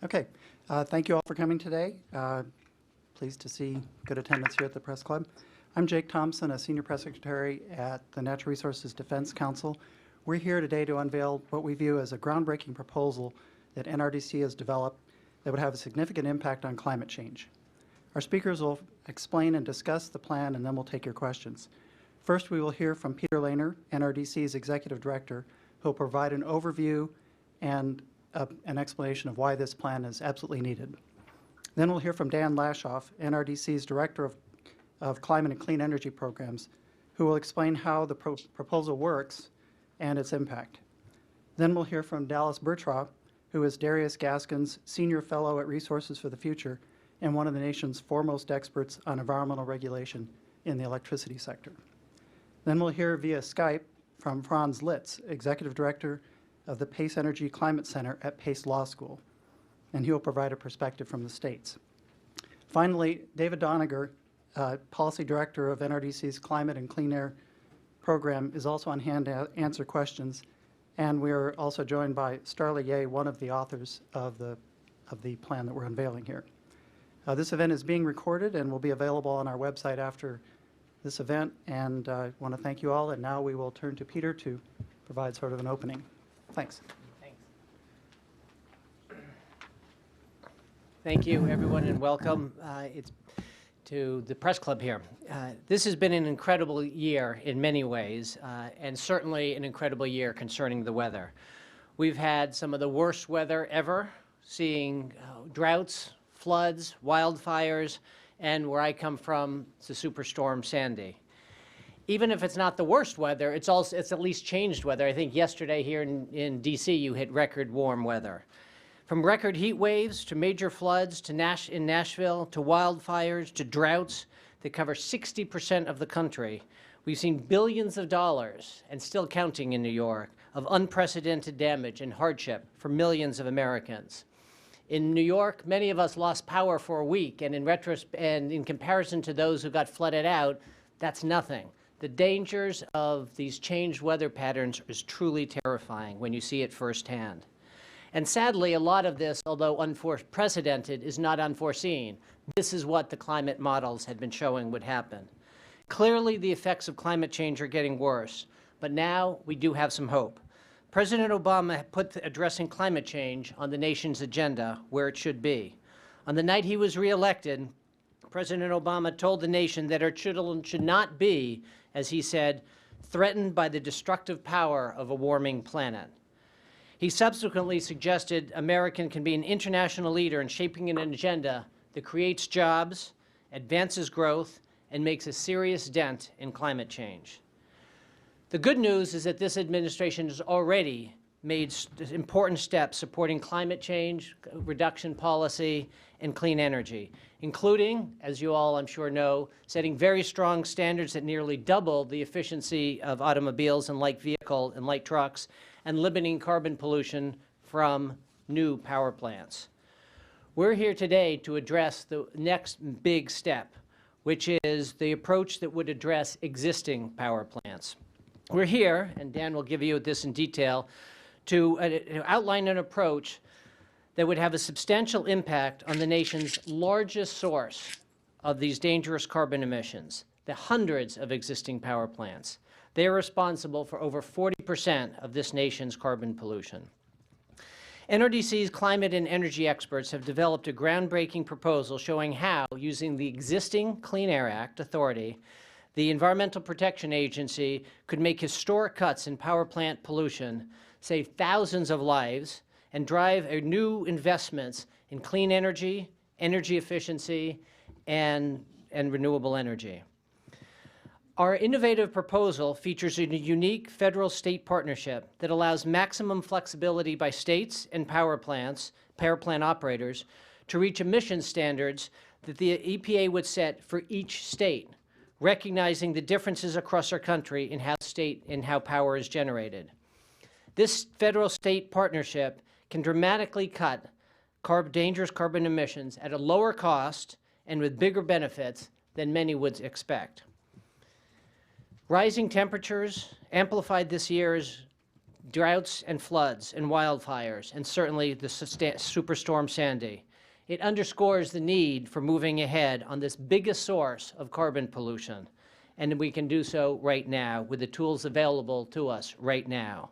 Okay, thank you all for coming today. Pleased to see good attendance here at the Press Club. I'm Jake Thompson, a Senior Press Secretary at the Natural Resources Defense Council. We're here today to unveil what we view as a groundbreaking proposal that NRDC has developed that would have a significant impact on climate change. Our speakers will explain and discuss the plan, and then we'll take your questions. First, we will hear from Peter Lehner, NRDC's Executive Director, who will provide an overview and an explanation of why this plan is absolutely needed. Then we'll hear from Dan Lashoff, NRDC's Director of Climate and Clean Energy Programs, who will explain how the proposal works and its impact. Then we'll hear from Dallas Bertraw, who is Darius Gaskin's Senior Fellow at Resources for the Future and one of the nation's foremost experts on environmental regulation in the electricity sector. Then we'll hear via Skype from Franz Litz, Executive Director of the Pace Energy Climate Center at Pace Law School, and he will provide a perspective from the states. Finally, David Doniger, Policy Director of NRDC's Climate and Clean Air Program, is also on hand to answer questions, and we are also joined by Starla Ye, one of the authors of the plan that we're unveiling here. This event is being recorded and will be available on our website after this event, and I want to thank you all, and now we will turn to Peter to provide sort of an opening. Thanks. Thank you, everyone, and welcome to the Press Club here. This has been an incredible year in many ways, and certainly an incredible year concerning the weather. We've had some of the worst weather ever, seeing droughts, floods, wildfires, and where I come from, it's the Superstorm Sandy. Even if it's not the worst weather, it's at least changed weather. I think yesterday here in DC, you hit record warm weather. From record heat waves to major floods in Nashville to wildfires to droughts that cover 60% of the country, we've seen billions of dollars, and still counting in New York, of unprecedented damage and hardship for millions of Americans. In New York, many of us lost power for a week, and in comparison to those who got flooded out, that's nothing. The dangers of these changed weather patterns is truly terrifying when you see it firsthand. And sadly, a lot of this, although unprecedented, is not unforeseen. This is what the climate models had been showing would happen. Clearly, the effects of climate change are getting worse, but now we do have some hope. President Obama put addressing climate change on the nation's agenda where it should be. On the night he was reelected, President Obama told the nation that our children should not be, as he said, threatened by the destructive power of a warming planet. He subsequently suggested America can be an international leader in shaping an agenda that creates jobs, advances growth, and makes a serious dent in climate change. The good news is that this administration has already made important steps supporting climate change, reduction policy, and clean energy, including, as you all I'm sure know, setting very strong standards that nearly double the efficiency of automobiles and light trucks, and limiting carbon pollution from new power plants. We're here today to address the next big step, which is the approach that would address existing power plants. We're here, and Dan will give you this in detail, to outline an approach that would have a substantial impact on the nation's largest source of these dangerous carbon emissions, the hundreds of existing power plants. They are responsible for over 40% of this nation's carbon pollution. NRDC's climate and energy experts have developed a groundbreaking proposal showing how, using the existing Clean Air Act authority, the Environmental Protection Agency could make historic cuts in power plant pollution, save thousands of lives, and drive new investments in clean energy, energy efficiency, and renewable energy. Our innovative proposal features a unique federal-state partnership that allows maximum flexibility by states and power plant operators to reach emission standards that the EPA would set for each state, recognizing the differences across our country in how power is generated. This federal-state partnership can dramatically cut dangerous carbon emissions at a lower cost and with bigger benefits than many would expect. Rising temperatures, amplified this year's droughts and floods and wildfires, and certainly the Superstorm Sandy. It underscores the need for moving ahead on this biggest source of carbon pollution, and we can do so right now with the tools available to us right now.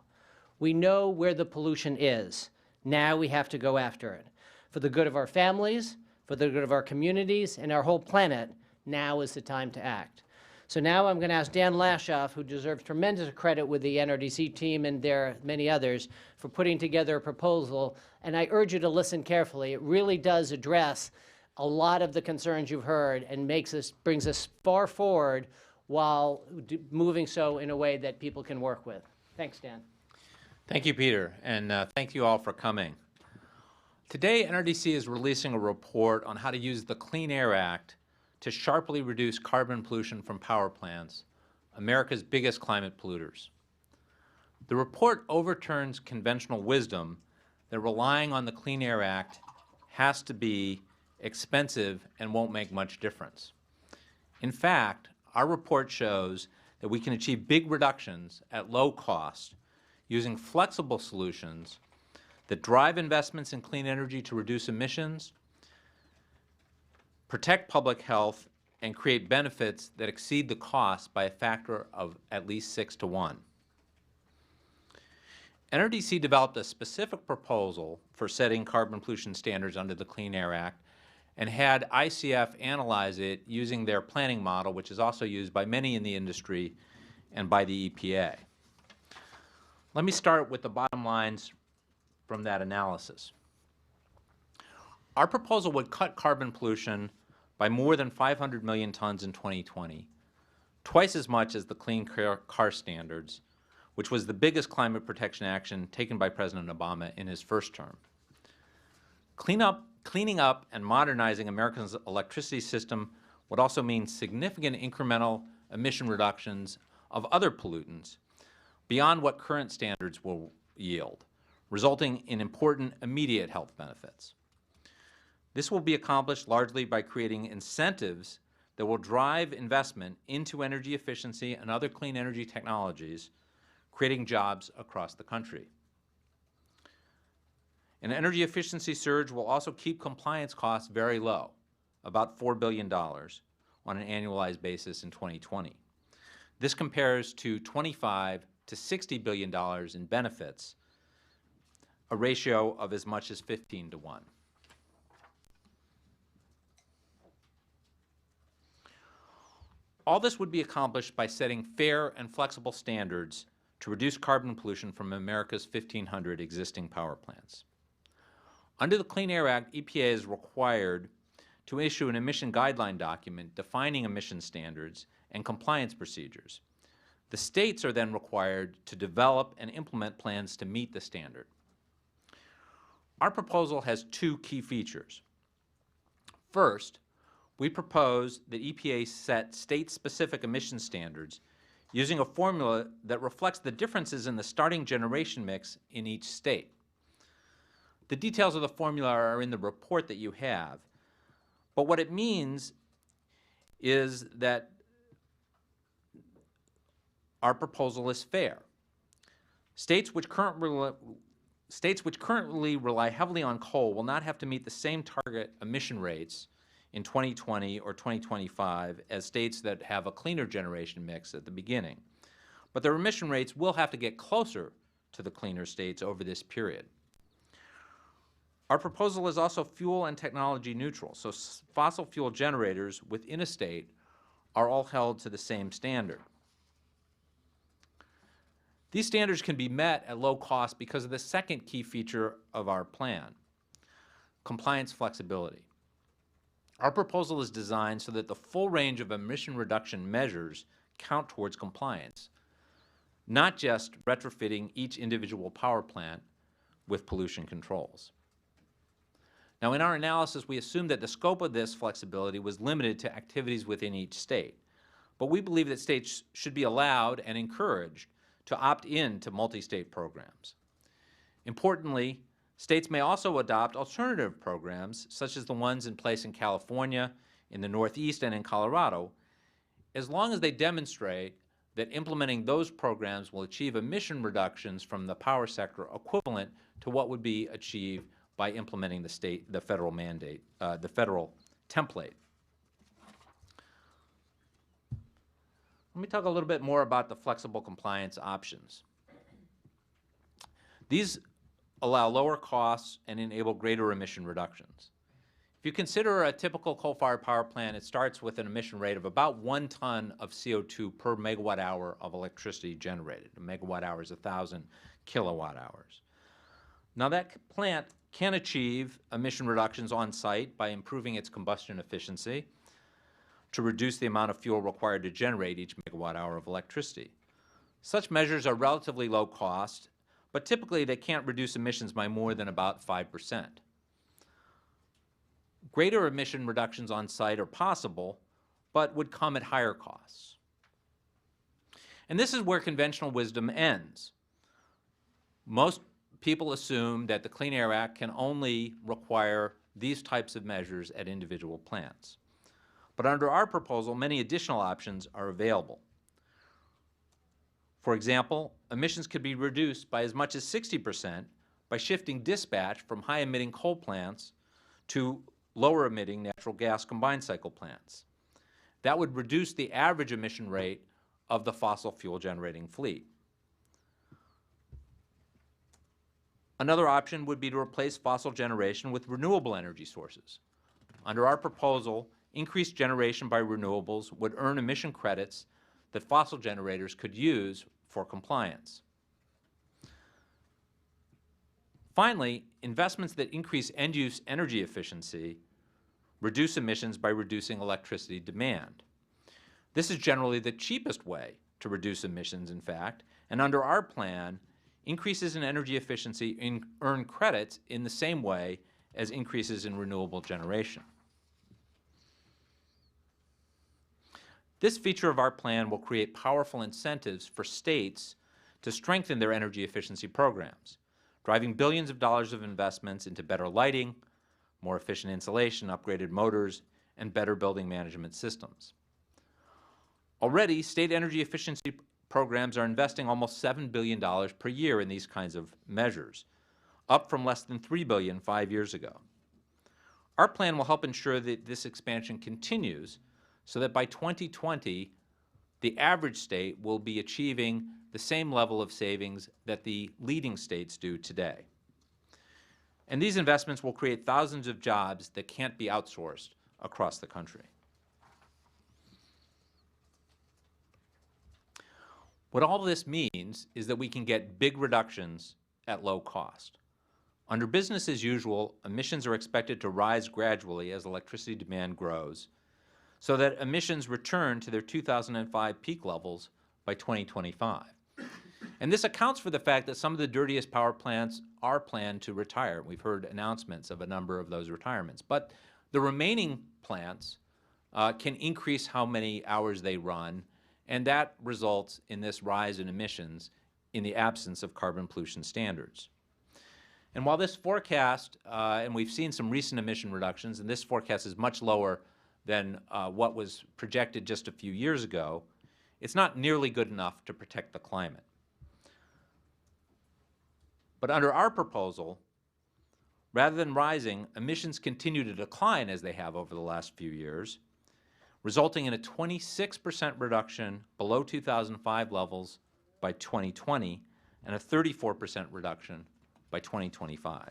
We know where the pollution is. Now we have to go after it. For the good of our families, for the good of our communities, and our whole planet, now is the time to act. So now I'm going to ask Dan Lashoff, who deserves tremendous credit with the NRDC team and their many others, for putting together a proposal. And I urge you to listen carefully. It really does address a lot of the concerns you've heard and brings us far forward while moving so in a way that people can work with. Thanks, Dan. Thank you, Peter, and thank you all for coming. Today, NRDC is releasing a report on how to use the Clean Air Act to sharply reduce carbon pollution from power plants, America's biggest climate polluters. The report overturns conventional wisdom that relying on the Clean Air Act has to be expensive and won't make much difference. In fact, our report shows that we can achieve big reductions at low cost using flexible solutions that drive investments in clean energy to reduce emissions, protect public health, and create benefits that exceed the cost by a factor of at least 6 to 1. NRDC developed a specific proposal for setting carbon pollution standards under the Clean Air Act and had ICF analyze it using their planning model, which is also used by many in the industry and by the EPA. Let me start with the bottom lines from that analysis. Our proposal would cut carbon pollution by more than 500 million tons in 2020, twice as much as the Clean Car Standards, which was the biggest climate protection action taken by President Obama in his first term. Cleaning up and modernizing America's electricity system would also mean significant incremental emission reductions of other pollutants beyond what current standards will yield, resulting in important immediate health benefits. This will be accomplished largely by creating incentives that will drive investment into energy efficiency and other clean energy technologies, creating jobs across the country. An energy efficiency surge will also keep compliance costs very low, about $4 billion on an annualized basis in 2020. This compares to $25 to $60 billion in benefits, a ratio of as much as 15 to 1. All this would be accomplished by setting fair and flexible standards to reduce carbon pollution from America's 1,500 existing power plants. Under the Clean Air Act, EPA is required to issue an emission guideline document defining emission standards and compliance procedures. The states are then required to develop and implement plans to meet the standard. Our proposal has two key features. First, we propose that EPA set state-specific emission standards using a formula that reflects the differences in the starting generation mix in each state. The details of the formula are in the report that you have, but what it means is that our proposal is fair. States which currently rely heavily on coal will not have to meet the same target emission rates in 2020 or 2025 as states that have a cleaner generation mix at the beginning. But their emission rates will have to get closer to the cleaner states over this period. Our proposal is also fuel and technology neutral, so fossil fuel generators within a state are all held to the same standard. These standards can be met at low cost because of the second key feature of our plan, compliance flexibility. Our proposal is designed so that the full range of emission reduction measures count towards compliance, not just retrofitting each individual power plant with pollution controls. Now, in our analysis, we assumed that the scope of this flexibility was limited to activities within each state, but we believe that states should be allowed and encouraged to opt in to multi-state programs. Importantly, states may also adopt alternative programs, such as the ones in place in California, in the Northeast, and in Colorado, as long as they demonstrate that implementing those programs will achieve emission reductions from the power sector equivalent to what would be achieved by implementing the federal mandate, the federal template. Let me talk a little bit more about the flexible compliance options. These allow lower costs and enable greater emission reductions. If you consider a typical coal-fired power plant, it starts with an emission rate of about 1 ton of CO2 per megawatt hour of electricity generated. A megawatt hour is 1,000 kilowatt hours. Now that plant can achieve emission reductions on site by improving its combustion efficiency to reduce the amount of fuel required to generate each megawatt hour of electricity. Such measures are relatively low cost, but typically they can't reduce emissions by more than about 5%. Greater emission reductions on site are possible, but would come at higher costs. And this is where conventional wisdom ends. Most people assume that the Clean Air Act can only require these types of measures at individual plants. But under our proposal, many additional options are available. For example, emissions could be reduced by as much as 60% by shifting dispatch from high-emitting coal plants to lower-emitting natural gas combined cycle plants. That would reduce the average emission rate of the fossil fuel generating fleet. Another option would be to replace fossil generation with renewable energy sources. Under our proposal, increased generation by renewables would earn emission credits that fossil generators could use for compliance. Finally, investments that increase end-use energy efficiency reduce emissions by reducing electricity demand. This is generally the cheapest way to reduce emissions, in fact, and under our plan, increases in energy efficiency earn credits in the same way as increases in renewable generation. This feature of our plan will create powerful incentives for states to strengthen their energy efficiency programs, driving billions of dollars of investments into better lighting, more efficient insulation, upgraded motors, and better building management systems. Already, state energy efficiency programs are investing almost $7 billion per year in these kinds of measures, up from less than $3 billion 5 years ago. Our plan will help ensure that this expansion continues so that by 2020, the average state will be achieving the same level of savings that the leading states do today. And these investments will create thousands of jobs that can't be outsourced across the country. What all this means is that we can get big reductions at low cost. Under business as usual, emissions are expected to rise gradually as electricity demand grows, so that emissions return to their 2005 peak levels by 2025. And this accounts for the fact that some of the dirtiest power plants are planned to retire. We've heard announcements of a number of those retirements. But the remaining plants can increase how many hours they run, and that results in this rise in emissions in the absence of carbon pollution standards. And while this forecast, and we've seen some recent emission reductions, and this forecast is much lower than what was projected just a few years ago, it's not nearly good enough to protect the climate. But under our proposal, rather than rising, emissions continue to decline as they have over the last few years, resulting in a 26% reduction below 2005 levels by 2020 and a 34% reduction by 2025.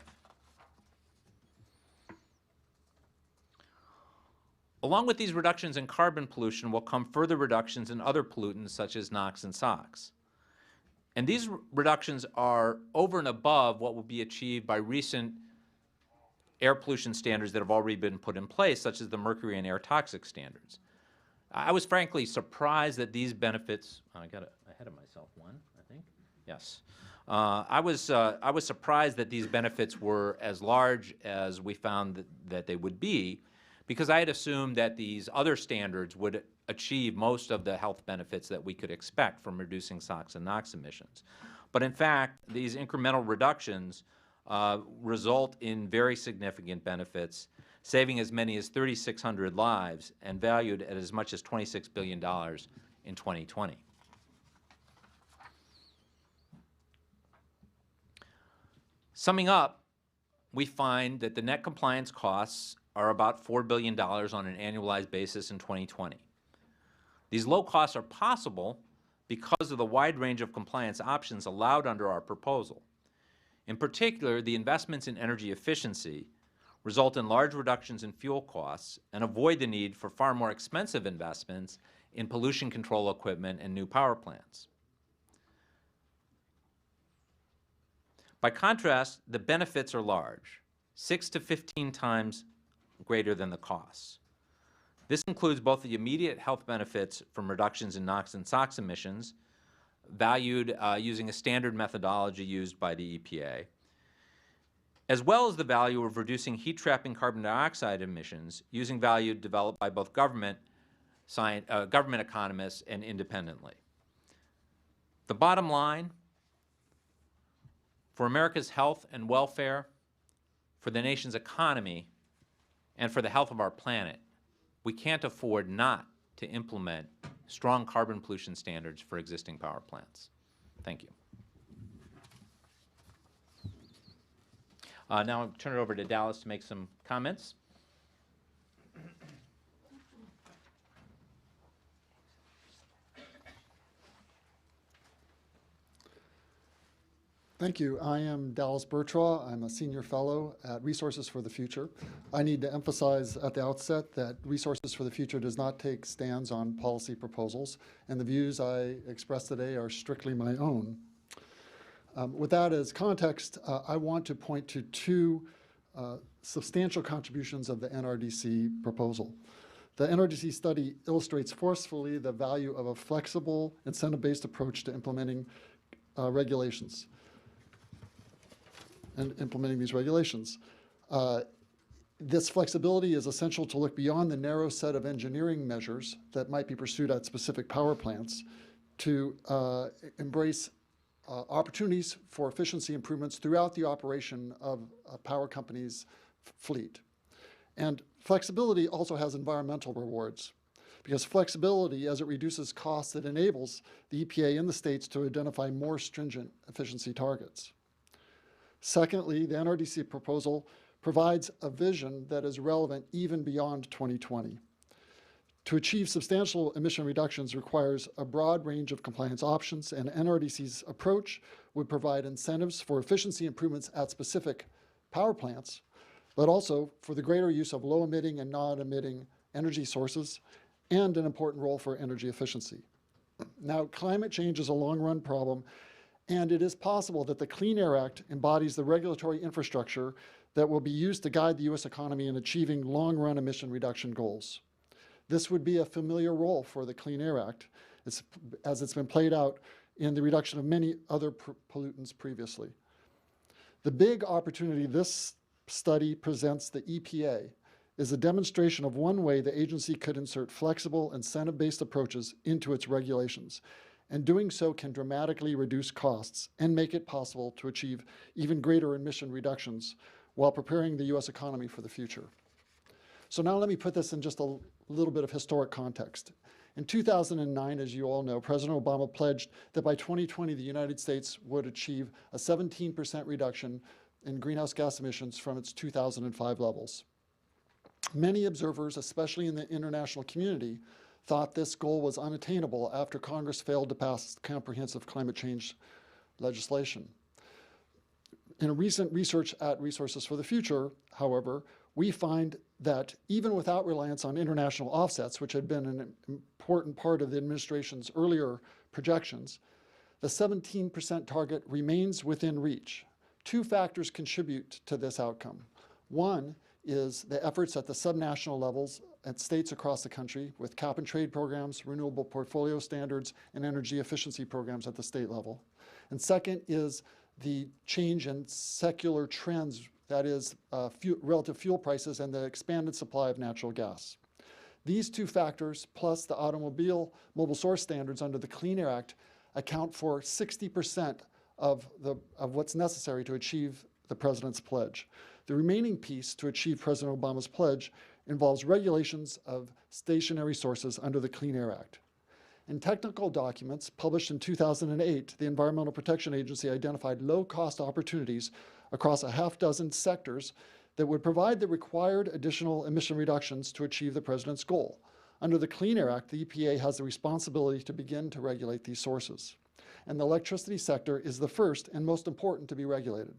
Along with these reductions in carbon pollution will come further reductions in other pollutants such as NOx and SOx. And these reductions are over and above what will be achieved by recent air pollution standards that have already been put in place, such as the mercury and air toxic standards. I was frankly surprised that these benefits, I got ahead of myself one, I think, yes. I was surprised that these benefits were as large as we found that they would be, because I had assumed that these other standards would achieve most of the health benefits that we could expect from reducing SOx and NOx emissions. But in fact, these incremental reductions result in very significant benefits, saving as many as 3,600 lives and valued at as much as $26 billion in 2020. Summing up, we find that the net compliance costs are about $4 billion on an annualized basis in 2020. These low costs are possible because of the wide range of compliance options allowed under our proposal. In particular, the investments in energy efficiency result in large reductions in fuel costs and avoid the need for far more expensive investments in pollution control equipment and new power plants. By contrast, the benefits are large, 6 to 15 times greater than the costs. This includes both the immediate health benefits from reductions in NOx and SOx emissions, valued using a standard methodology used by the EPA, as well as the value of reducing heat-trapping carbon dioxide emissions using value developed by both government economists and independently. The bottom line, for America's health and welfare, for the nation's economy, and for the health of our planet, we can't afford not to implement strong carbon pollution standards for existing power plants. Thank you. Now I'll turn it over to Dallas to make some comments. Thank you. I am Dallas Bertraw. I'm a senior fellow at Resources for the Future. I need to emphasize at the outset that Resources for the Future does not take stands on policy proposals, and the views I express today are strictly my own. With that as context, I want to point to two substantial contributions of the NRDC proposal. The NRDC study illustrates forcefully the value of a flexible, incentive-based approach to implementing regulations. These regulations. This flexibility is essential to look beyond the narrow set of engineering measures that might be pursued at specific power plants to embrace opportunities for efficiency improvements throughout the operation of a power company's fleet. And flexibility also has environmental rewards, because flexibility, as it reduces costs, it enables the EPA and the states to identify more stringent efficiency targets. Secondly, the NRDC proposal provides a vision that is relevant even beyond 2020. To achieve substantial emission reductions requires a broad range of compliance options, and NRDC's approach would provide incentives for efficiency improvements at specific power plants, but also for the greater use of low-emitting and non-emitting energy sources, and an important role for energy efficiency. Now, climate change is a long-run problem, and it is possible that the Clean Air Act embodies the regulatory infrastructure that will be used to guide the U.S. economy in achieving long-run emission reduction goals. This would be a familiar role for the Clean Air Act, as it's been played out in the reduction of many other pollutants previously. The big opportunity this study presents the EPA is a demonstration of one way the agency could insert flexible, incentive-based approaches into its regulations, and doing so can dramatically reduce costs and make it possible to achieve even greater emission reductions while preparing the U.S. economy for the future. So now let me put this in just a little bit of historic context. In 2009, as you all know, President Obama pledged that by 2020, the United States would achieve a 17% reduction in greenhouse gas emissions from its 2005 levels. Many observers, especially in the international community, thought this goal was unattainable after Congress failed to pass comprehensive climate change legislation. In recent research at Resources for the Future, however, we find that even without reliance on international offsets, which had been an important part of the administration's earlier projections, the 17% target remains within reach. Two factors contribute to this outcome. One is the efforts at the subnational levels at states across the country with cap and trade programs, renewable portfolio standards, and energy efficiency programs at the state level. And second is the change in secular trends, that is relative fuel prices and the expanded supply of natural gas. These two factors, plus the automobile mobile source standards under the Clean Air Act, account for 60% of what's necessary to achieve the President's pledge. The remaining piece to achieve President Obama's pledge involves regulations of stationary sources under the Clean Air Act. In technical documents published in 2008, the Environmental Protection Agency identified low-cost opportunities across a half dozen sectors that would provide the required additional emission reductions to achieve the President's goal. Under the Clean Air Act, the EPA has the responsibility to begin to regulate these sources. And the electricity sector is the first and most important to be regulated.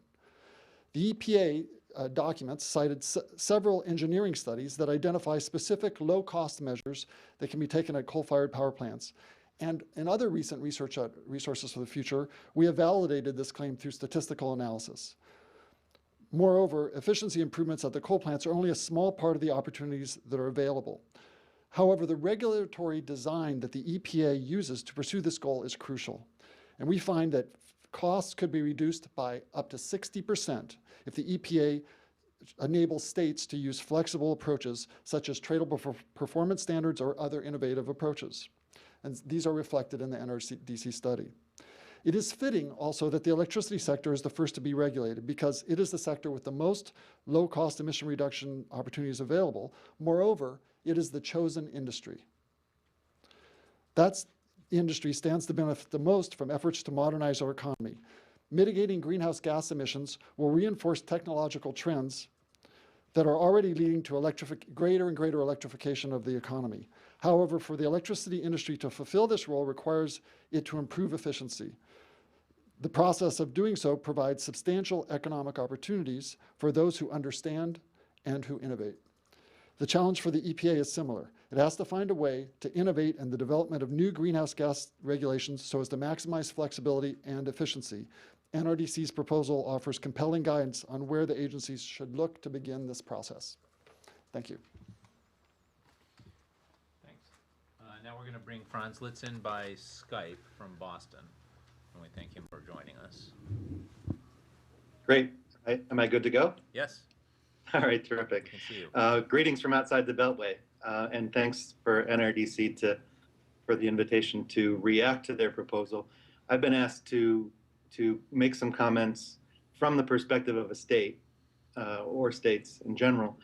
The EPA documents cited several engineering studies that identify specific low-cost measures that can be taken at coal-fired power plants. And in other recent research at Resources for the Future, we have validated this claim through statistical analysis. Moreover, efficiency improvements at the coal plants are only a small part of the opportunities that are available. However, the regulatory design that the EPA uses to pursue this goal is crucial. And we find that costs could be reduced by up to 60% if the EPA enables states to use flexible approaches such as tradable performance standards or other innovative approaches. And these are reflected in the NRDC study. It is fitting also that the electricity sector is the first to be regulated because it is the sector with the most low-cost emission reduction opportunities available. Moreover, it is the chosen industry. That industry stands to benefit the most from efforts to modernize our economy. Mitigating greenhouse gas emissions will reinforce technological trends that are already leading to greater and greater electrification of the economy. However, for the electricity industry to fulfill this role requires it to improve efficiency. The process of doing so provides substantial economic opportunities for those who understand and who innovate. The challenge for the EPA is similar. It has to find a way to innovate in the development of new greenhouse gas regulations so as to maximize flexibility and efficiency. NRDC's proposal offers compelling guidance on where the agencies should look to begin this process. Thank you. Thanks. Now we're going to bring Franz Litz in by Skype from Boston, and we thank him for joining us. Great. Am I good to go? Yes. All right, terrific. I can see you. Greetings from outside the Beltway, and thanks for NRDC for the invitation to react to their proposal. I've been asked to make some comments from the perspective of a state or states in general.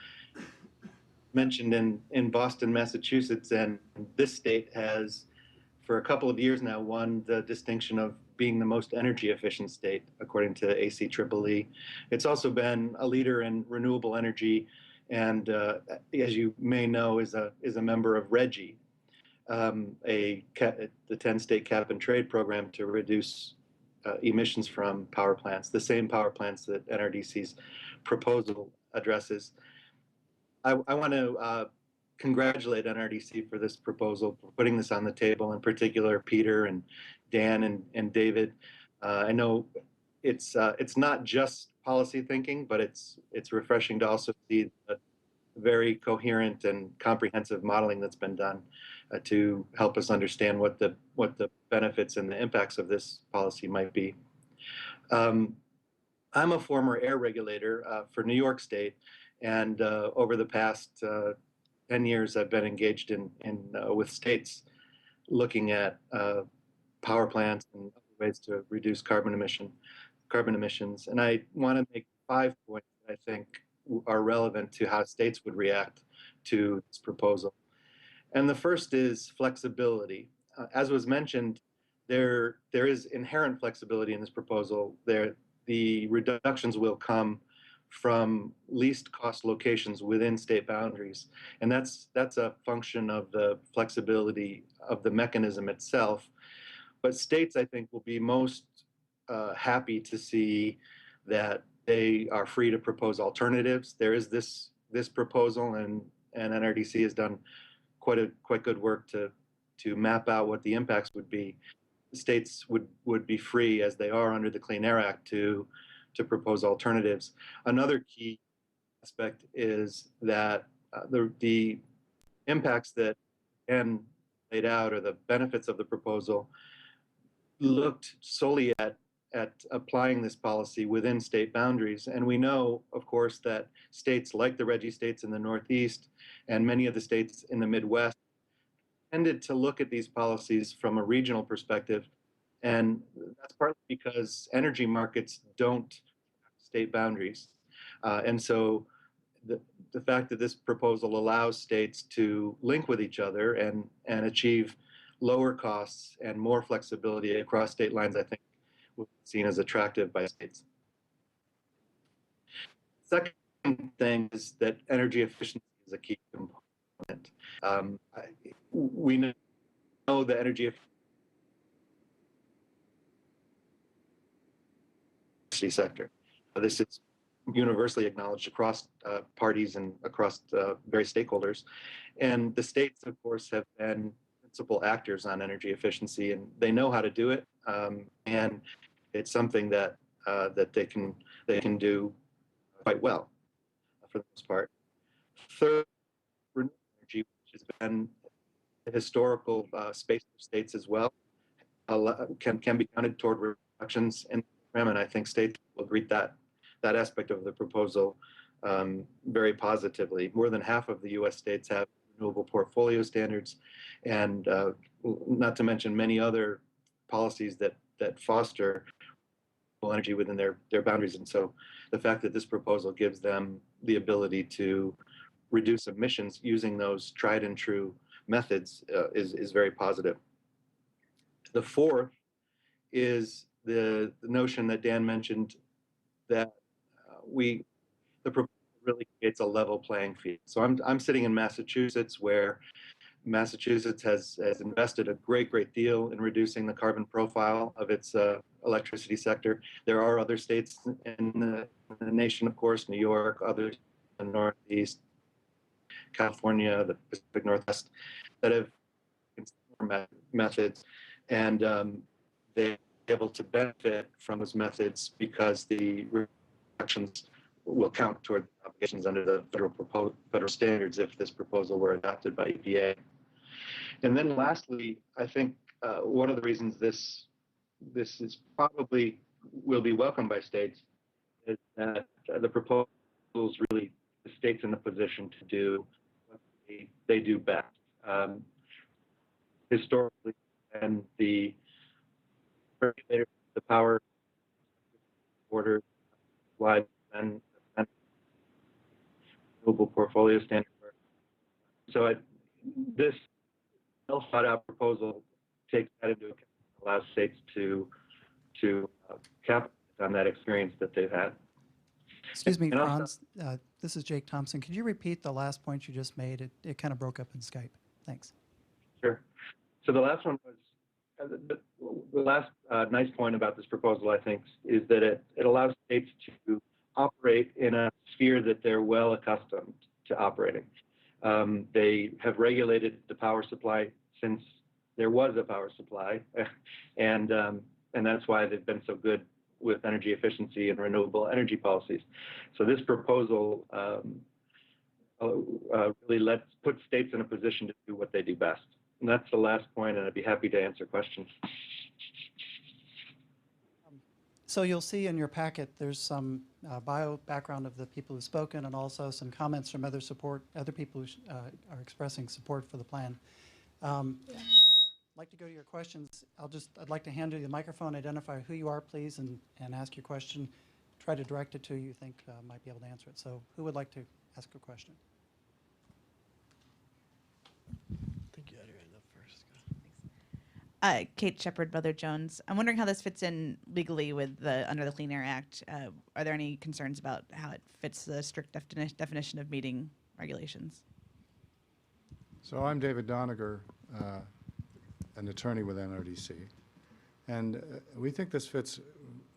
Mentioned in Boston, Massachusetts, and this state has, for a couple of years now, won the distinction of being the most energy efficient state, according to ACEEE. It's also been a leader in renewable energy, and as you may know, is a member of RGGI, the 10-state cap and trade program to reduce emissions from power plants, the same power plants that NRDC's proposal addresses. I want to congratulate NRDC for this proposal, for putting this on the table, in particular Peter and Dan and David. I know it's not just policy thinking, but it's refreshing to also see the very coherent and comprehensive modeling that's been done to help us understand what the benefits and the impacts of this policy might be. I'm a former air regulator for New York State, and over the past 10 years, I've been engaged with states looking at power plants and other ways to reduce carbon emissions. And I want to make 5 points that I think are relevant to how states would react to this proposal. And the first is flexibility. As was mentioned, there is inherent flexibility in this proposal. The reductions will come from least cost locations within state boundaries. And that's a function of the flexibility of the mechanism itself. But states, I think, will be most happy to see that they are free to propose alternatives. There is this proposal, and NRDC has done quite good work to map out what the impacts would be. States would be free, as they are under the Clean Air Act, to propose alternatives. Another key aspect is that the impacts that Ann laid out, or the benefits of the proposal, looked solely at applying this policy within state boundaries. And we know, of course, that states like the RGGI states in the Northeast and many of the states in the Midwest tended to look at these policies from a regional perspective. And that's partly because energy markets don't have state boundaries. And so the fact that this proposal allows states to link with each other and achieve lower costs and more flexibility across state lines, I think, will be seen as attractive by states. Second thing is that energy efficiency is a key component. We know the energy efficiency sector. This is universally acknowledged across parties and across various stakeholders. And the states, of course, have been principal actors on energy efficiency, and they know how to do it. And it's something that that they can do quite well for the most part. Third, renewable energy, which has been a historical space for states as well, can be counted toward reductions in the program, and I think states will greet that aspect of the proposal very positively. More than half of the U.S. states have renewable portfolio standards, and not to mention many other policies that foster energy within their boundaries. And so the fact that this proposal gives them the ability to reduce emissions using those tried and true methods is very positive. The fourth is the notion that Dan mentioned that the proposal really creates a level playing field. So I'm sitting in Massachusetts, where Massachusetts has invested a great deal in reducing the carbon profile of its electricity sector. There are other states in the nation, of course, New York, others in the Northeast, California, the Pacific Northwest, that have similar methods, and they're able to benefit from those methods because the reductions will count toward obligations under the federal standards if this proposal were adopted by EPA. And then lastly, I think one of the reasons this is probably will be welcomed by states is that the proposals really the states in a position to do what they do best. Historically, and the regulators, the power order, wide and renewable portfolio standard. So this well thought out proposal takes that into account, allows states to capitalize on that experience that they've had. Excuse me, And also- Franz, this is Jake Thompson. Could you repeat the last point you just made? It kind of broke up in Skype. Thanks. Sure. So the last one was the last nice point about this proposal, I think, is that it allows states to operate in a sphere that they're well accustomed to operating. They have regulated the power supply since there was a power supply, and that's why they've been so good with energy efficiency and renewable energy policies. So this proposal really put states in a position to do what they do best. And that's the last point, and I'd be happy to answer questions. So you'll see in your packet, there's some background of the people who've spoken, and also some comments from other people who are expressing support for the plan. I'd like to go to your questions. I'd like to hand you the microphone, identify who you are, please, and ask your question. Try to direct it to who you think might be able to answer it. So who would like to ask a question? I think you had your hand up first. Kate Shepard, Brother Jones. I'm wondering how this fits in legally with under the Clean Air Act. Are there any concerns about how it fits the strict definition of meeting regulations? So I'm David Doniger, an attorney with NRDC, and we think this fits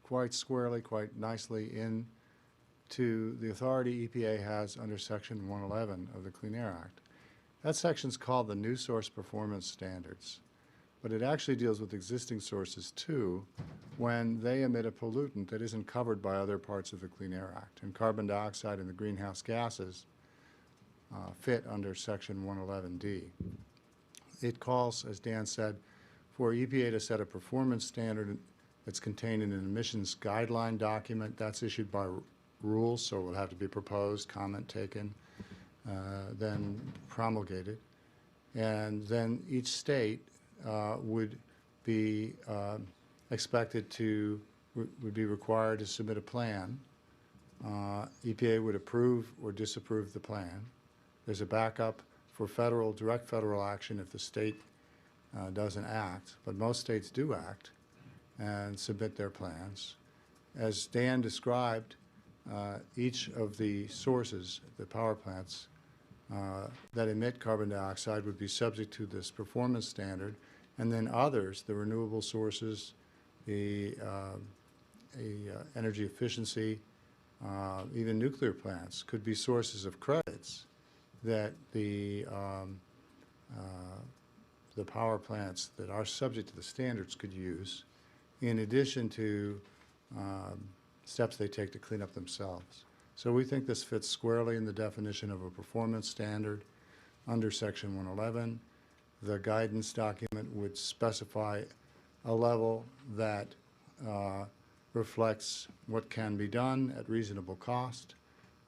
quite squarely, quite nicely into the authority EPA has under Section 111 of the Clean Air Act. That section's called the New Source Performance Standards, but it actually deals with existing sources too when they emit a pollutant that isn't covered by other parts of the Clean Air Act. And carbon dioxide and the greenhouse gases fit under Section 111D. It calls, as Dan said, for EPA to set a performance standard that's contained in an emissions guideline document. That's issued by rules, so it will have to be proposed, comment taken, then promulgated. And then each state would be would be required to submit a plan. EPA would approve or disapprove the plan. There's a backup for direct federal action if the state doesn't act, but most states do act and submit their plans. As Dan described, each of the sources, the power plants, that emit carbon dioxide would be subject to this performance standard, and then others, the renewable sources, the energy efficiency, even nuclear plants, could be sources of credits that the power plants that are subject to the standards could use, in addition to steps they take to clean up themselves. So we think this fits squarely in the definition of a performance standard under Section 111. The guidance document would specify a level that reflects what can be done at reasonable cost.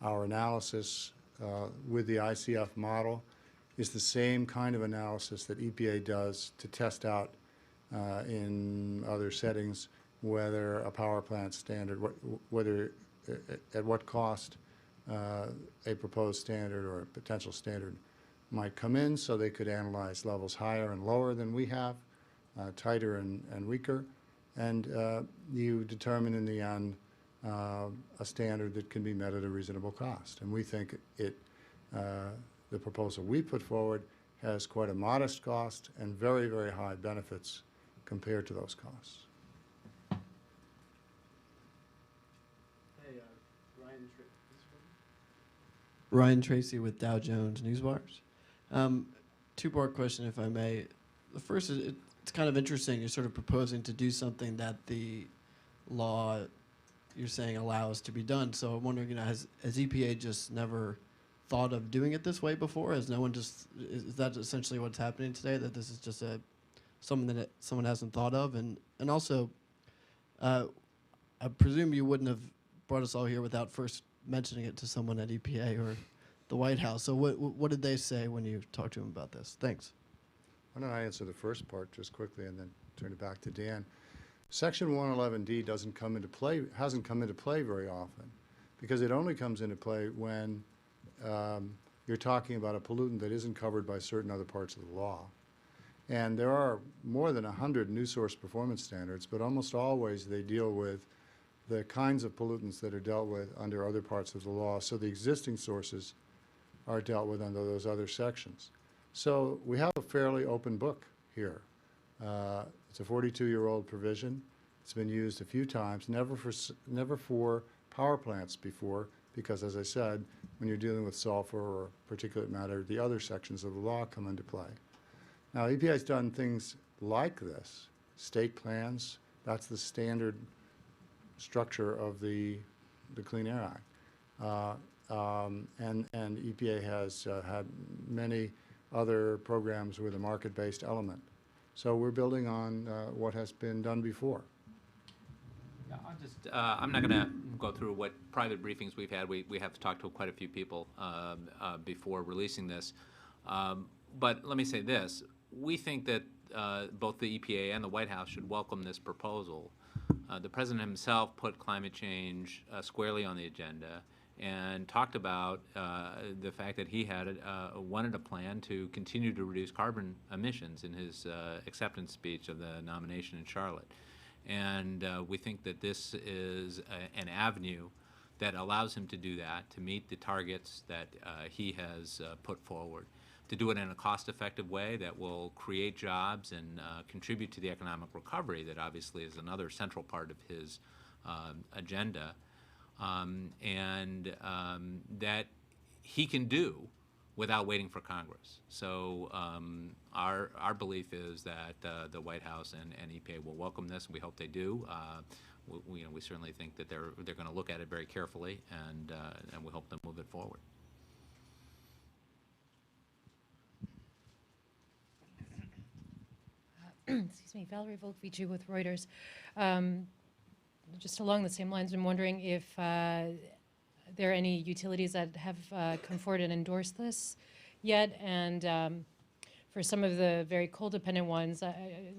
Our analysis with the ICF model is the same kind of analysis that EPA does to test out in other settings whether a power plant standard, whether at what cost a proposed standard or a potential standard might come in, so they could analyze levels higher and lower than we have, tighter and weaker, and you determine in the end a standard that can be met at a reasonable cost. And we think the proposal we put forward has quite a modest cost and very, very high benefits compared to those costs. Hey, Ryan Tracy with Dow Jones Newswires. Two-part question, if I may. The first is, it's kind of interesting. You're sort of proposing to do something that the law, you're saying, allows to be done. So I'm wondering, has EPA just never thought of doing it this way before? Has no one just, is that essentially what's happening today, that this is just something that someone hasn't thought of? And also, I presume you wouldn't have brought us all here without first mentioning it to someone at EPA or the White House. So what did they say when you talked to them about this? Thanks. Why don't I answer the first part just quickly and then turn it back to Dan. Section 111D hasn't come into play very often, because it only comes into play when you're talking about a pollutant that isn't covered by certain other parts of the law. And there are more than 100 new source performance standards, but almost always they deal with the kinds of pollutants that are dealt with under other parts of the law. So the existing sources are dealt with under those other sections. So we have a fairly open book here. It's a 42-year-old provision. It's been used a few times, never for power plants before, because, as I said, when you're dealing with sulfur or particulate matter, the other sections of the law come into play. Now, EPA has done things like this. State plans, that's the standard structure of the Clean Air Act. And EPA has had many other programs with a market-based element. So we're building on what has been done before. Yeah, I'm not going to go through what private briefings we've had. We have talked to quite a few people before releasing this. But let me say this. We think that both the EPA and the White House should welcome this proposal. The President himself put climate change squarely on the agenda and talked about the fact that he had wanted a plan to continue to reduce carbon emissions in his acceptance speech of the nomination in Charlotte. And we think that this is an avenue that allows him to do that, to meet the targets that he has put forward, to do it in a cost-effective way that will create jobs and contribute to the economic recovery that obviously is another central part of his agenda, and that he can do without waiting for Congress. So our belief is that the White House and EPA will welcome this, and we hope they do. We certainly think that they're going to look at it very carefully, and we hope to move it forward. Excuse me, Valerie Volkvici with Reuters. Just along the same lines, I'm wondering if there are any utilities that have come forward and endorsed this yet, and for some of the very coal-dependent ones,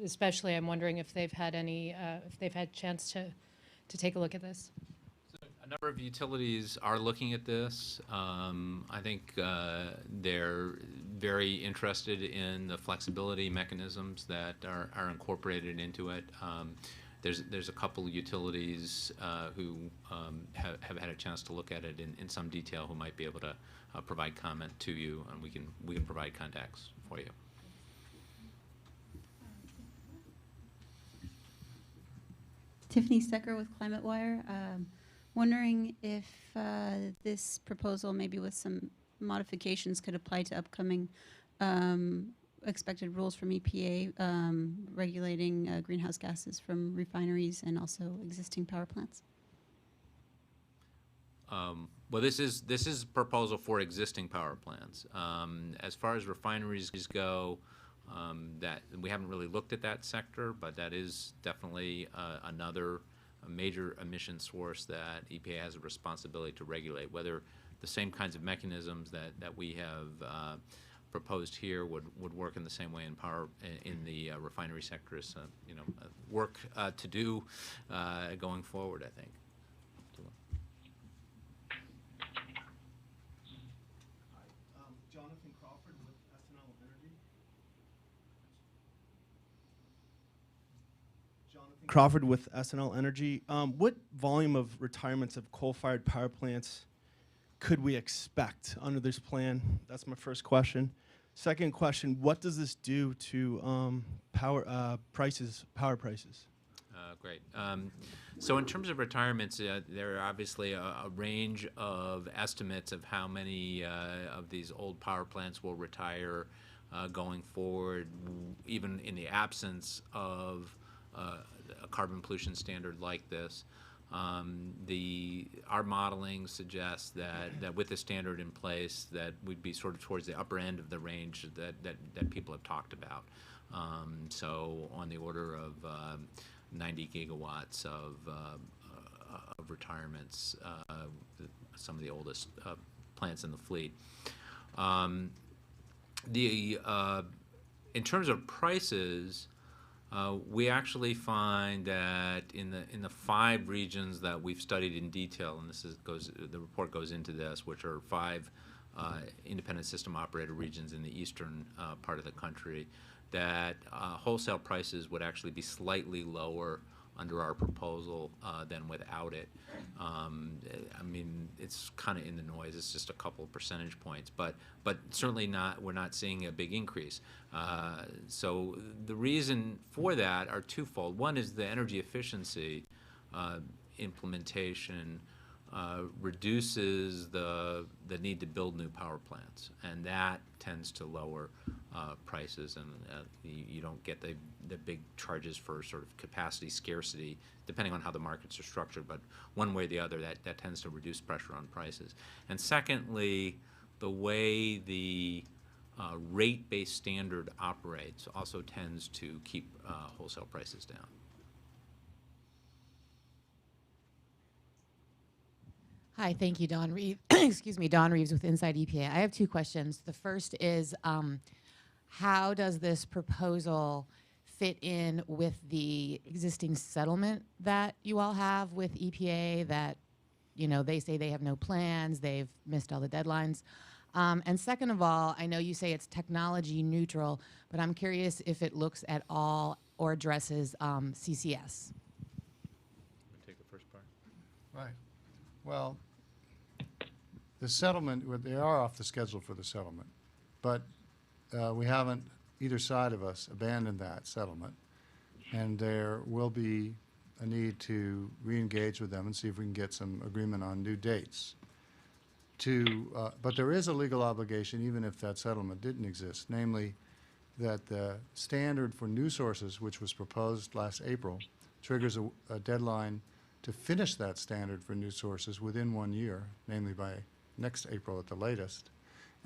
especially, I'm wondering if they've had any, if they've had a chance to take a look at this. A number of utilities are looking at this. I think they're very interested in the flexibility mechanisms that are incorporated into it. there's a couple utilities who have had a chance to look at it in some detail who might be able to provide comment to you, and we can provide contacts for you. Tiffany Stecker with Climate Wire. Wondering if this proposal, maybe with some modifications, could apply to upcoming expected rules from EPA regulating greenhouse gases from refineries and also existing power plants. Well, this is a proposal for existing power plants. As far as refineries go, that we haven't really looked at that sector, but that is definitely another major emission source that EPA has a responsibility to regulate. Whether the same kinds of mechanisms that we have proposed here would work in the same way in the refinery sector is work to do going forward, I think. Jonathan Crawford with SNL Energy. Jonathan Crawford with SNL Energy. What volume of retirements of coal-fired power plants could we expect under this plan? That's my first question. Second question, what does this do to power prices? Great. So in terms of retirements, there are obviously a range of estimates of how many of these old power plants will retire going forward, even in the absence of a carbon pollution standard like this. Our modeling suggests that with the standard in place, that we'd be sort of towards the upper end of the range that people have talked about. So on the order of 90 gigawatts of retirements, some of the oldest plants in the fleet. In terms of prices, we actually find that in the 5 regions that we've studied in detail, and the report goes into this, which are 5 independent system operator regions in the eastern part of the country, that wholesale prices would actually be slightly lower under our proposal than without it. I mean, it's kind of in the noise. It's just a couple of percentage points, but certainly not. We're not seeing a big increase. So the reason for that are twofold. One is the energy efficiency implementation reduces the need to build new power plants, and that tends to lower prices, and you don't get the big charges for sort of capacity scarcity, depending on how the markets are structured, but one way or the other, that tends to reduce pressure on prices. And secondly, the way the rate-based standard operates also tends to keep wholesale prices down. Hi, thank you, Dawn Reeves. Excuse me, Dawn Reeves with Inside EPA. I have 2 questions. The first is, how does this proposal fit in with the existing settlement that you all have with EPA that, they say they have no plans, they've missed all the deadlines? And second of all, I know you say it's technology neutral, but I'm curious if it looks at all or addresses CCS. Take the first part. Right. Well, the settlement, they are off the schedule for the settlement, but we haven't, either side of us, abandoned that settlement, and there will be a need to re-engage with them and see if we can get some agreement on new dates. But there is a legal obligation, even if that settlement didn't exist, namely that the standard for new sources, which was proposed last April, triggers a deadline to finish that standard for new sources within 1 year, namely by next April at the latest.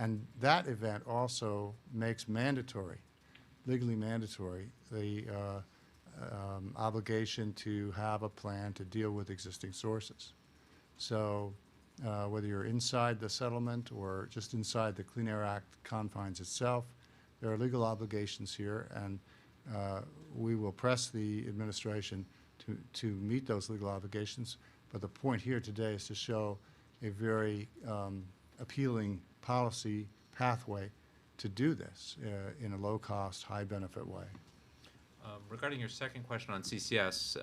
And that event also makes mandatory, legally mandatory, the obligation to have a plan to deal with existing sources. So whether you're inside the settlement or just inside the Clean Air Act confines itself, there are legal obligations here, and we will press the administration to meet those legal obligations. But the point here today is to show a very appealing policy pathway to do this in a low-cost, high-benefit way. Regarding your second question on CCS,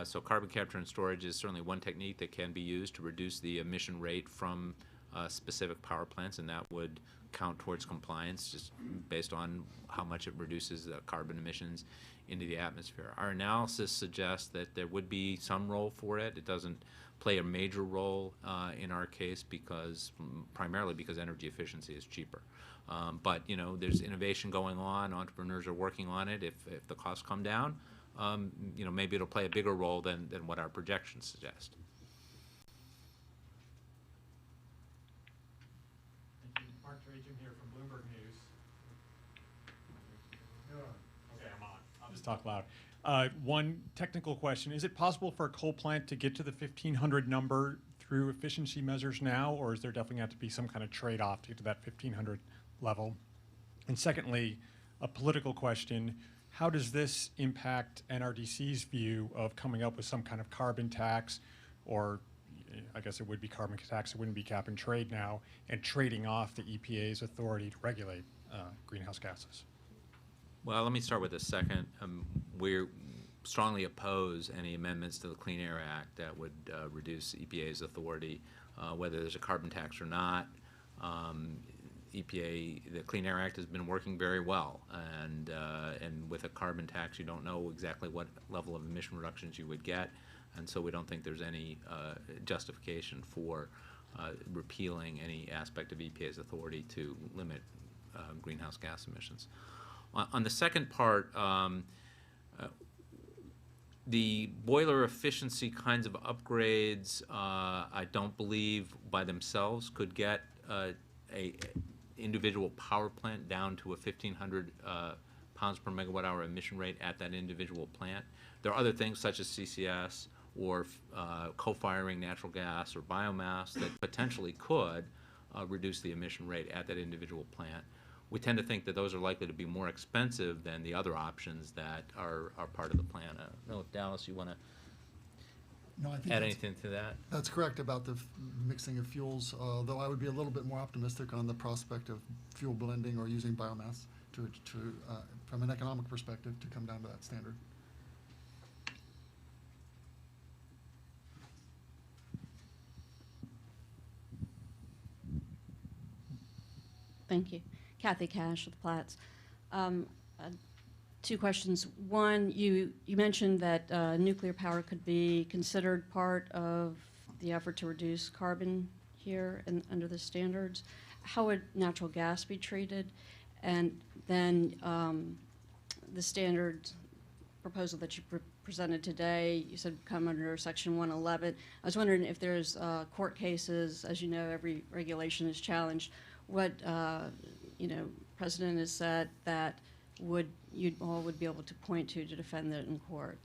so carbon capture and storage is certainly one technique that can be used to reduce the emission rate from specific power plants, and that would count towards compliance just based on how much it reduces the carbon emissions into the atmosphere. Our analysis suggests that there would be some role for it. It doesn't play a major role in our case primarily because energy efficiency is cheaper. But you know, there's innovation going on. Entrepreneurs are working on it. If the costs come down, you know, maybe it'll play a bigger role than what our projections suggest. Thank you. Mark Trajan here from Bloomberg News. Okay, I'm on. I'll just talk loud. One technical question: is it possible for a coal plant to get to the 1,500 number through efficiency measures now, or is there definitely have to be some kind of trade-off to get to that 1,500 level? And secondly, a political question: how does this impact NRDC's view of coming up with some kind of carbon tax, or I guess it would be carbon tax, it wouldn't be cap and trade now, and trading off the EPA's authority to regulate greenhouse gases? Well, let me start with the second. We strongly oppose any amendments to the Clean Air Act that would reduce EPA's authority, whether there's a carbon tax or not. EPA, the Clean Air Act has been working very well, and with a carbon tax, you don't know exactly what level of emission reductions you would get, and so we don't think there's any justification for repealing any aspect of EPA's authority to limit greenhouse gas emissions. On the second part, the boiler efficiency kinds of upgrades, I don't believe by themselves could get a individual power plant down to a 1,500 pounds per megawatt hour emission rate at that individual plant. There are other things such as CCS or co-firing natural gas or biomass that potentially could reduce the emission rate at that individual plant. We tend to think that those are likely to be more expensive than the other options that are part of the plan. I don't know if Dallas, you want to add anything to that? That's correct about the mixing of fuels, though I would be a little bit more optimistic on the prospect of fuel blending or using biomass to from an economic perspective, to come down to that standard. Thank you. Kathy Cash with Platts. Two questions. One, you mentioned that nuclear power could be considered part of the effort to reduce carbon here and under the standards. How would natural gas be treated? And then the standard proposal that you presented today, you said come under Section 111. I was wondering if there's court cases. As you know, every regulation is challenged. What precedent is set that you all would be able to point to defend that in court?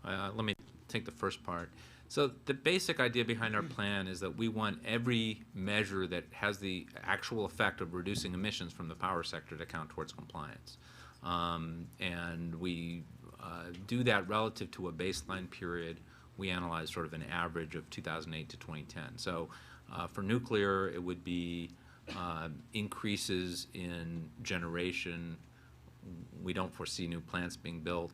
Let me take the first part. So the basic idea behind our plan is that we want every measure that has the actual effect of reducing emissions from the power sector to count towards compliance. And we do that relative to a baseline period. We analyze sort of an average of 2008 to 2010. So for nuclear, it would be increases in generation. We don't foresee new plants being built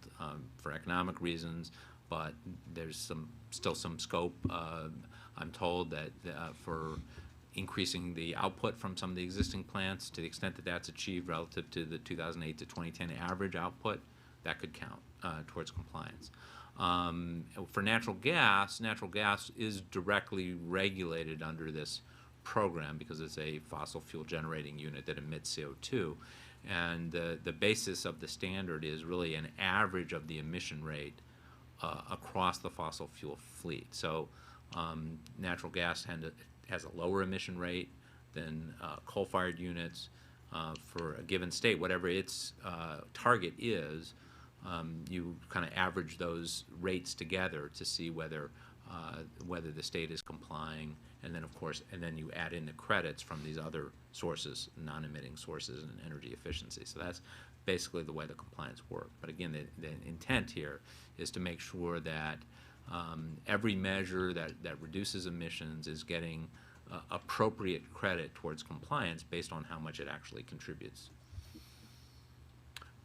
for economic reasons, but there's still some scope. I'm told that for increasing the output from some of the existing plants, to the extent that that's achieved relative to the 2008 to 2010 average output, that could count towards compliance. For natural gas is directly regulated under this program because it's a fossil fuel generating unit that emits CO2, and the basis of the standard is really an average of the emission rate across the fossil fuel fleet. So natural gas has a lower emission rate than coal-fired units for a given state. Whatever its target is, you kind of average those rates together to see whether the state is complying, and then of course, you add in the credits from these other sources, non-emitting sources and energy efficiency. So that's basically the way the compliance works. But again, the intent here is to make sure that every measure that reduces emissions is getting appropriate credit towards compliance based on how much it actually contributes.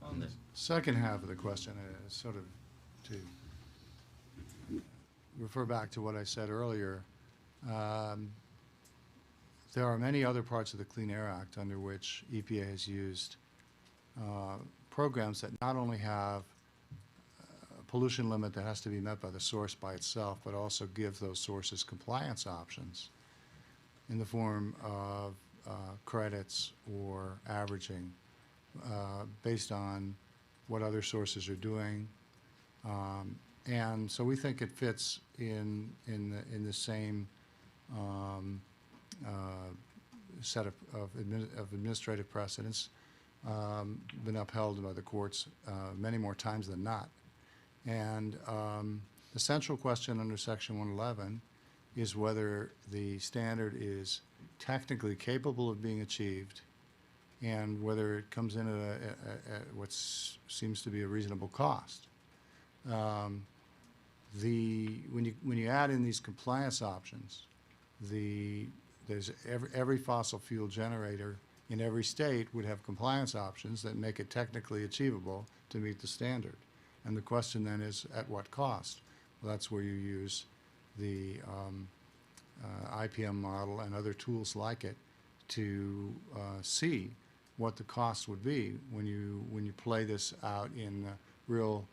on this. Second half of the question is sort of to refer back to what I said earlier. There are many other parts of the Clean Air Act under which EPA has used programs that not only have a pollution limit that has to be met by the source by itself, but also give those sources compliance options in the form of credits or averaging based on what other sources are doing. And so we think it fits in the same set of administrative precedents, been upheld by the courts many more times than not. And the central question under Section 111 is whether the standard is technically capable of being achieved and whether it comes in at what seems to be a reasonable cost. When you add in these compliance options, there's every fossil fuel generator in every state would have compliance options that make it technically achievable to meet the standard. And the question then is, at what cost? Well, that's where you use the IPM model and other tools like it to see what the cost would be when you play this out in the real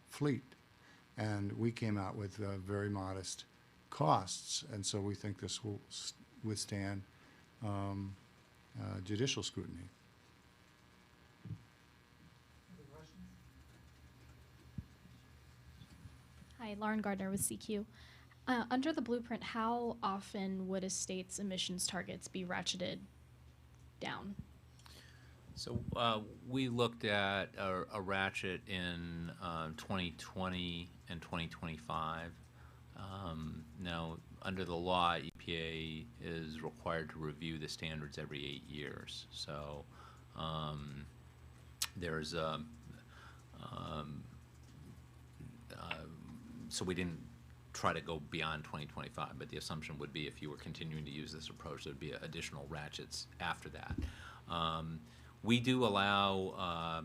fleet. And we came out with very modest costs, and so we think this will withstand judicial scrutiny. Hi, Lauren Gardner with CQ. Under the blueprint, how often would a state's emissions targets be ratcheted down? So we looked at a ratchet in 2020 and 2025. Now, under the law, EPA is required to review the standards every 8 years. So there's a so we didn't try to go beyond 2025, but the assumption would be if you were continuing to use this approach, there would be additional ratchets after that. We do allow, I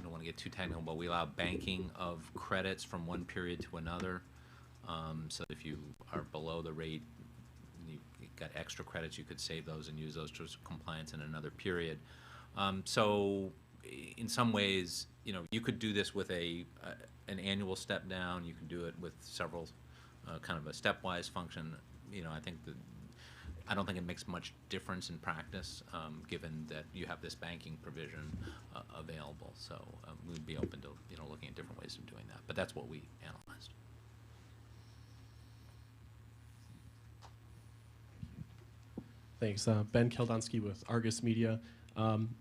don't want to get too technical, but we allow banking of credits from one period to another. So if you are below the rate, you've got extra credits, you could save those and use those towards compliance in another period. So in some ways, you could do this with an annual step down. You can do it with several, kind of a stepwise function. I don't think it makes much difference in practice, given that you have this banking provision available. So we'd be open to looking at different ways of doing that. But that's what we analyzed. Thanks. Ben Keldonsky with Argus Media.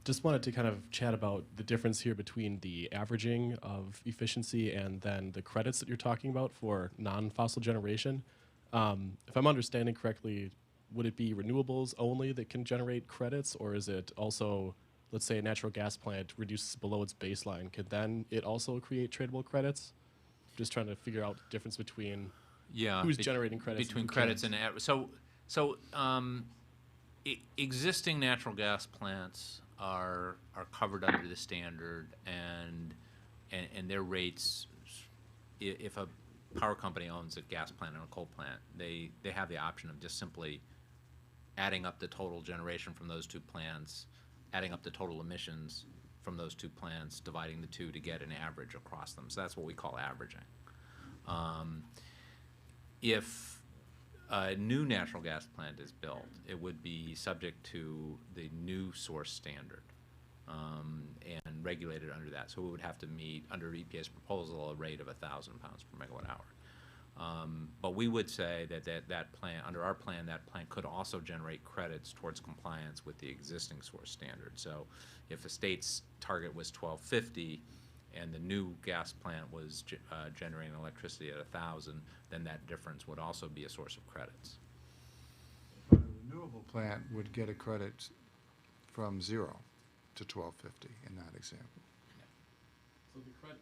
Just wanted to kind of chat about the difference here between the averaging of efficiency and then the credits that you're talking about for non-fossil generation. If I'm understanding correctly, would it be renewables only that can generate credits, or is it also, let's say a natural gas plant reduces below its baseline, could then it also create tradable credits? Just trying to figure out the difference between who's generating credits. Between credits and existing natural gas plants are covered under the standard, and their rates, if a power company owns a gas plant and a coal plant, they have the option of just simply adding up the total generation from those two plants, adding up the total emissions from those two plants, dividing the two to get an average across them. So that's what we call averaging. If a new natural gas plant is built, it would be subject to the new source standard and regulated under that. So it would have to meet, under EPA's proposal, a rate of 1,000 pounds per megawatt hour. But we would say that plant, under our plan, that plant could also generate credits towards compliance with the existing source standard. So if a state's target was 1,250 and the new gas plant was generating electricity at 1,000, then that difference would also be a source of credits. But a renewable plant would get a credit from 0 to 1,250 in that example. So the credit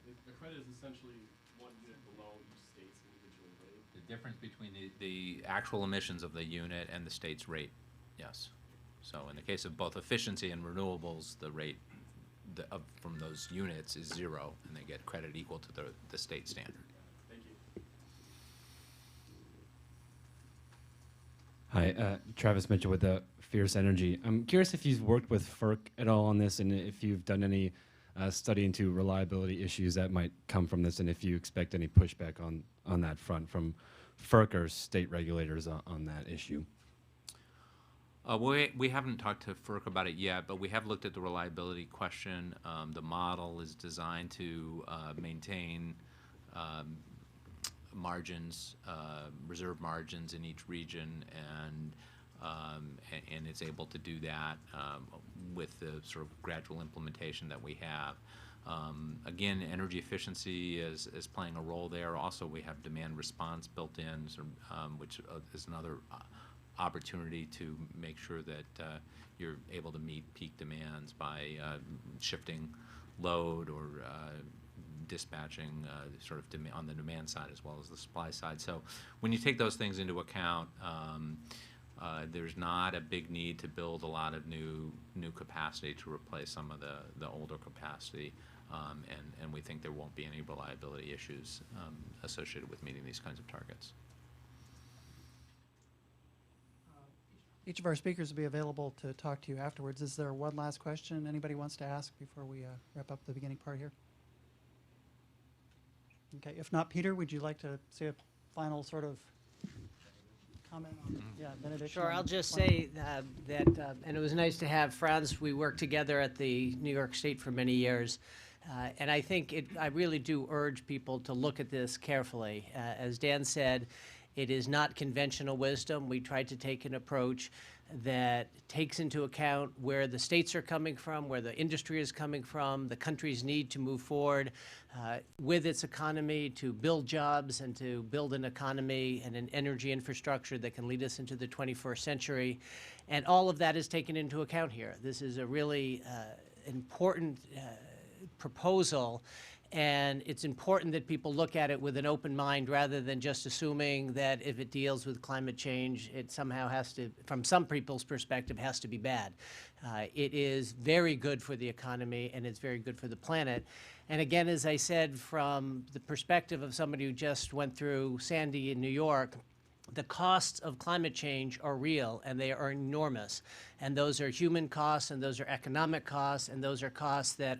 is essentially one unit below each state's individual rate? The difference between the actual emissions of the unit and the state's rate, yes. So in the case of both efficiency and renewables, the rate from those units is 0, and they get credit equal to the state standard. Thank you. Hi, Travis Mitchell with Fierce Energy. I'm curious if you've worked with FERC at all on this, and if you've done any study into reliability issues that might come from this, and if you expect any pushback on that front from FERC or state regulators on that issue. We haven't talked to FERC about it yet, but we have looked at the reliability question. The model is designed to maintain margins, reserve margins in each region, and it's able to do that with the sort of gradual implementation that we have. Again, energy efficiency is playing a role there. Also, we have demand response built in, which is another opportunity to make sure that you're able to meet peak demands by shifting load or dispatching sort of on the demand side as well as the supply side. So when you take those things into account, there's not a big need to build a lot of new capacity to replace some of the older capacity, and we think there won't be any reliability issues associated with meeting these kinds of targets. Each of our speakers will be available to talk to you afterwards. Is there one last question anybody wants to ask before we wrap up the beginning part here? Okay, if not, Peter, would you like to say a final sort of comment on benediction? Sure, I'll just say that, and it was nice to have Franz. We worked together at the New York State for many years. And I think I really do urge people to look at this carefully. As Dan said, it is not conventional wisdom. We tried to take an approach that takes into account where the states are coming from, where the industry is coming from, the country's need to move forward with its economy to build jobs and to build an economy and an energy infrastructure that can lead us into the 21st century. And all of that is taken into account here. This is a really important proposal, and it's important that people look at it with an open mind rather than just assuming that if it deals with climate change, it somehow has to, from some people's perspective, has to be bad. It is very good for the economy, and it's very good for the planet. And again, as I said, from the perspective of somebody who just went through Sandy in New York, the costs of climate change are real, and they are enormous. And those are human costs, and those are economic costs, and those are costs that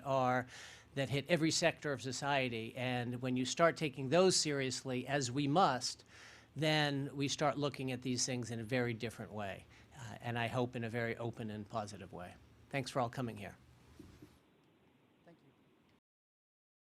hit every sector of society. And when you start taking those seriously, as we must, then we start looking at these things in a very different way, and I hope in a very open and positive way. Thanks for all coming here.